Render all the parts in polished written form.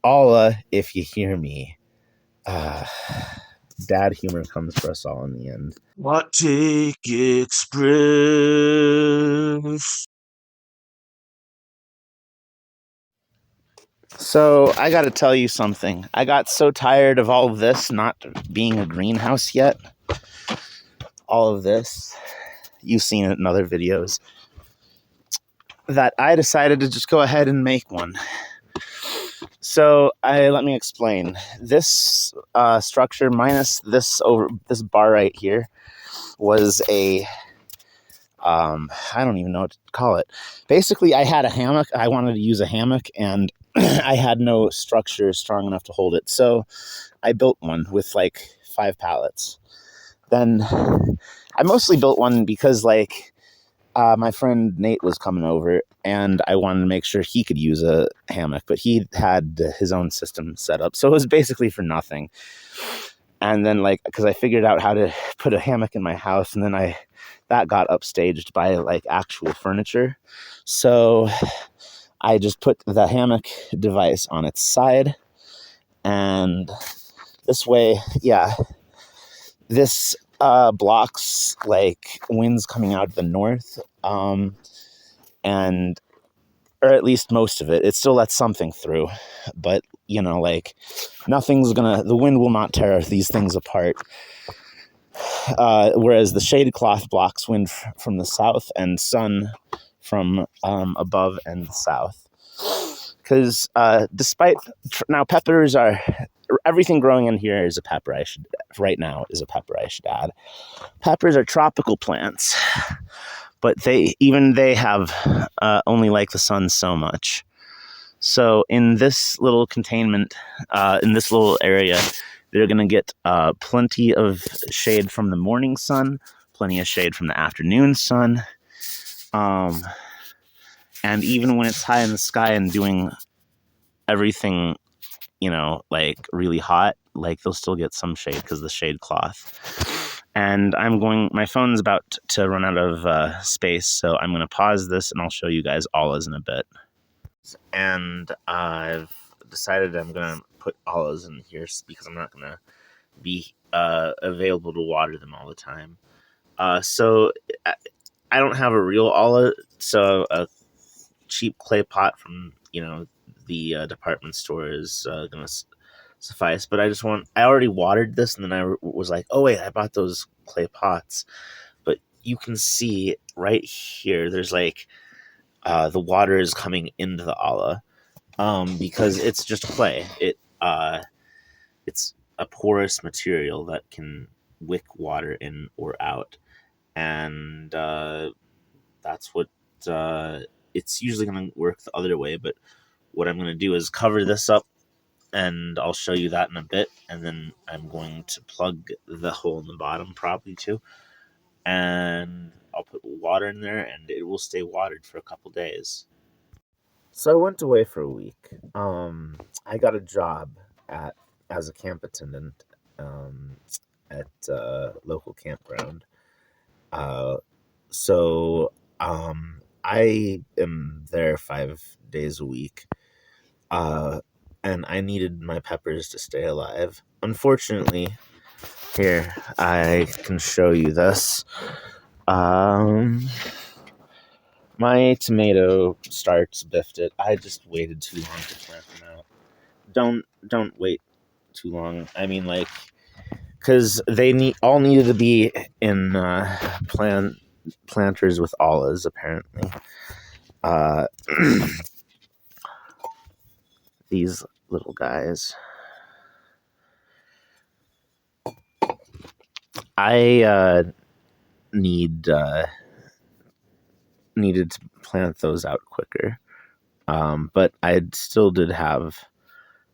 Olla, if you hear me, dad humor comes for us all in the end. Hot Take Express. So I got to tell you something. I got so tired of all of this not being a greenhouse yet. All of this, you've seen it in other videos, that I decided to just go ahead and make one. So let me explain. This structure minus this bar right here was a I don't even know what to call it. Basically, I had a hammock. I wanted to use a hammock, and I had no structure strong enough to hold it. So I built one with like 5 pallets. Then I mostly built one because my friend Nate was coming over, and I wanted to make sure he could use a hammock, but he had his own system set up. So it was basically for nothing. And then because I figured out how to put a hammock in my house, and then that got upstaged by actual furniture. So I just put the hammock device on its side, and this way, this blocks winds coming out of the north, and or at least most of it. It still lets something through, but the wind will not tear these things apart. Whereas the shade cloth blocks wind from the south and sun from above and south. Because now peppers are, everything growing in here is a pepper. Right now is a pepper, I should add. Peppers are tropical plants, but they have only like the sun so much. So in this little containment, in this little area, they're going to get plenty of shade from the morning sun, plenty of shade from the afternoon sun. And even when it's high in the sky and doing everything, really hot, they'll still get some shade because of the shade cloth. And my phone's about to run out of space, so I'm going to pause this and I'll show you guys Ollahs in a bit. And I've decided I'm going to put Ollahs in here because I'm not going to be available to water them all the time. So I don't have a real Olla, so a cheap clay pot from the department store is gonna suffice. But I already watered this, and then I was like, oh wait, I bought those clay pots. But you can see right here, there's the water is coming into the Olla, because it's just clay. It's a porous material that can wick water in or out, and that's what it's usually going to work the other way. But what I'm going to do is cover this up, and I'll show you that in a bit, and then I'm going to plug the hole in the bottom probably too, and I'll put water in there, and it will stay watered for a couple days. So I went away for a week. I got a job as a camp attendant at a local campground. So I am there 5 days a week, and I needed my peppers to stay alive. Unfortunately, here I can show you this. My tomato starts biffed it. I just waited too long to plant them out. Don't wait too long. I mean, because they all needed to be in planters with Ollahs, apparently. These little guys. I needed to plant those out quicker, but I still did have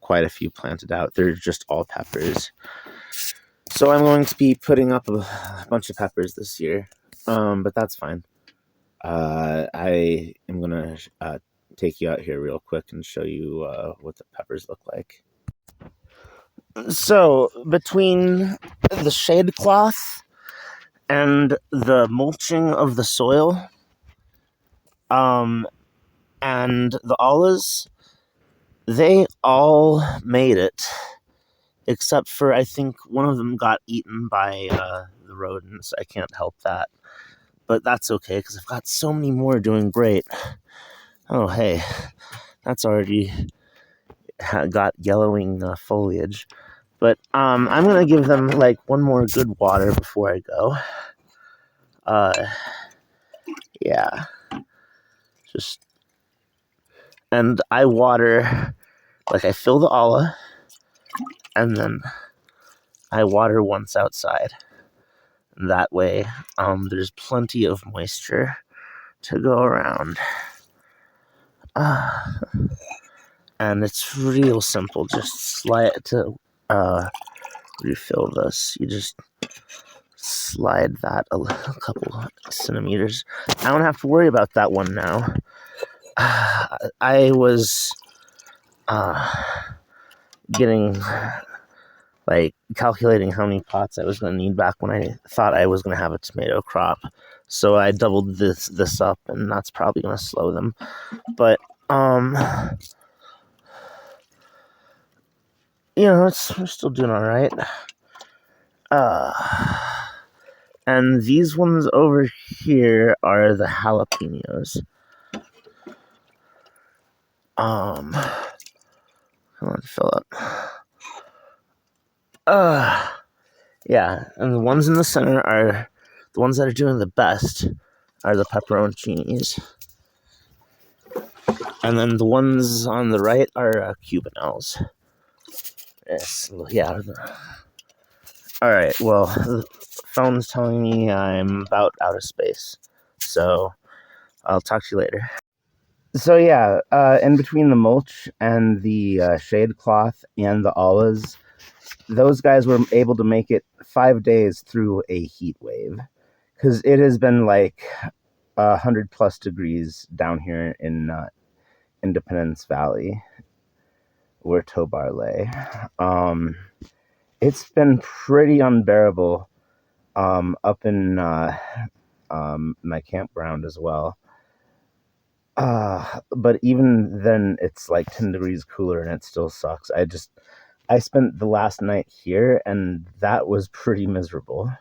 quite a few planted out. They're just all peppers. So I'm going to be putting up a bunch of peppers this year, but that's fine. I am going to take you out here real quick and show you what the peppers look like. So between the shade cloth and the mulching of the soil, and the Ollahs, They all made it, except for I think one of them got eaten by the rodents. I can't help that, but that's okay because I've got so many more doing great. Oh, hey, that's already got yellowing foliage. But I'm gonna give them like one more good water before I go. Yeah, just and I water like I fill the Olla, and then I water once outside. That way, there's plenty of moisture to go around. And it's real simple. Just slide to refill this. You just slide that a couple centimeters. I don't have to worry about that one now. I was getting like calculating how many pots I was going to need back when I thought I was going to have a tomato crop. So I doubled this up, and that's probably going to slow them. But we're still doing all right. And these ones over here are the jalapenos. Come on, fill up. Yeah, and the ones in the center are the ones that are doing the best are the pepperoncinis. And then the ones on the right are Cubanelles. Yes, yeah. Alright, well, the phone's telling me I'm about out of space. So, I'll talk to you later. So yeah, in between the mulch and the shade cloth and the Ollas, those guys were able to make it 5 days through a heat wave. Because it has been like 100+ degrees down here in Independence Valley, where Tobar lay. It's been pretty unbearable up in my campground as well. But even then, it's like 10 degrees cooler and it still sucks. I spent the last night here, and that was pretty miserable.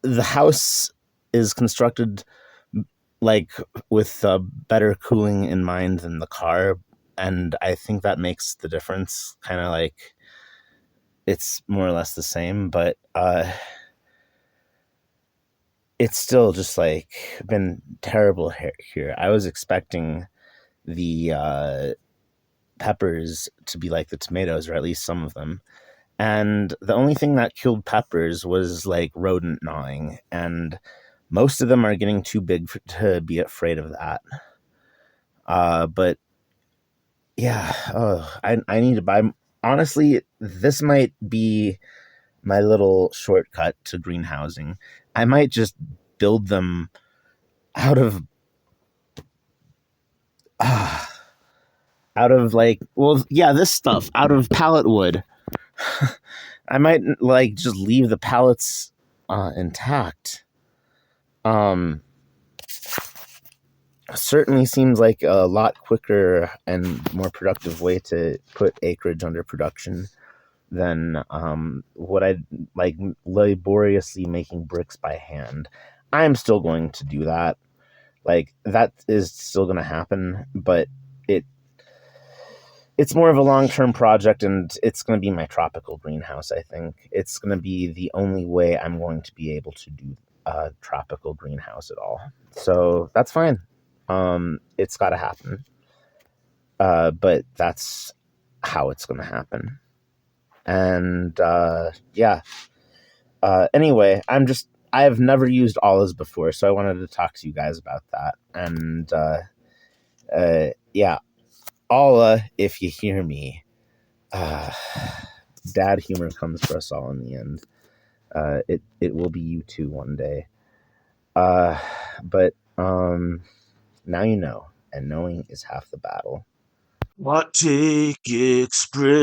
The house is constructed like with better cooling in mind than the car, and I think that makes the difference. Kind of like it's more or less the same, but it's still just like been terrible here. I was expecting the peppers to be like the tomatoes, or at least some of them. And the only thing that killed peppers was like rodent gnawing, and most of them are getting too big to be afraid of that. But yeah, I need to buy. Honestly, this might be my little shortcut to greenhousing. I might just build them out of this stuff out of pallet wood. I might like just leave the pallets intact. Certainly seems like a lot quicker and more productive way to put acreage under production than what I'd like laboriously making bricks by hand. I'm still going to do that. Like that is still going to happen, but it's more of a long-term project, and it's going to be my tropical greenhouse. I think it's going to be the only way I'm going to be able to do a tropical greenhouse at all. So that's fine. It's got to happen. But that's how it's going to happen. And yeah. Anyway, I have never used Ollas before, so I wanted to talk to you guys about that. And yeah, Olla, if you hear me, dad humor comes for us all in the end. It will be you too one day. But now you know, and knowing is half the battle. Hot Take Express.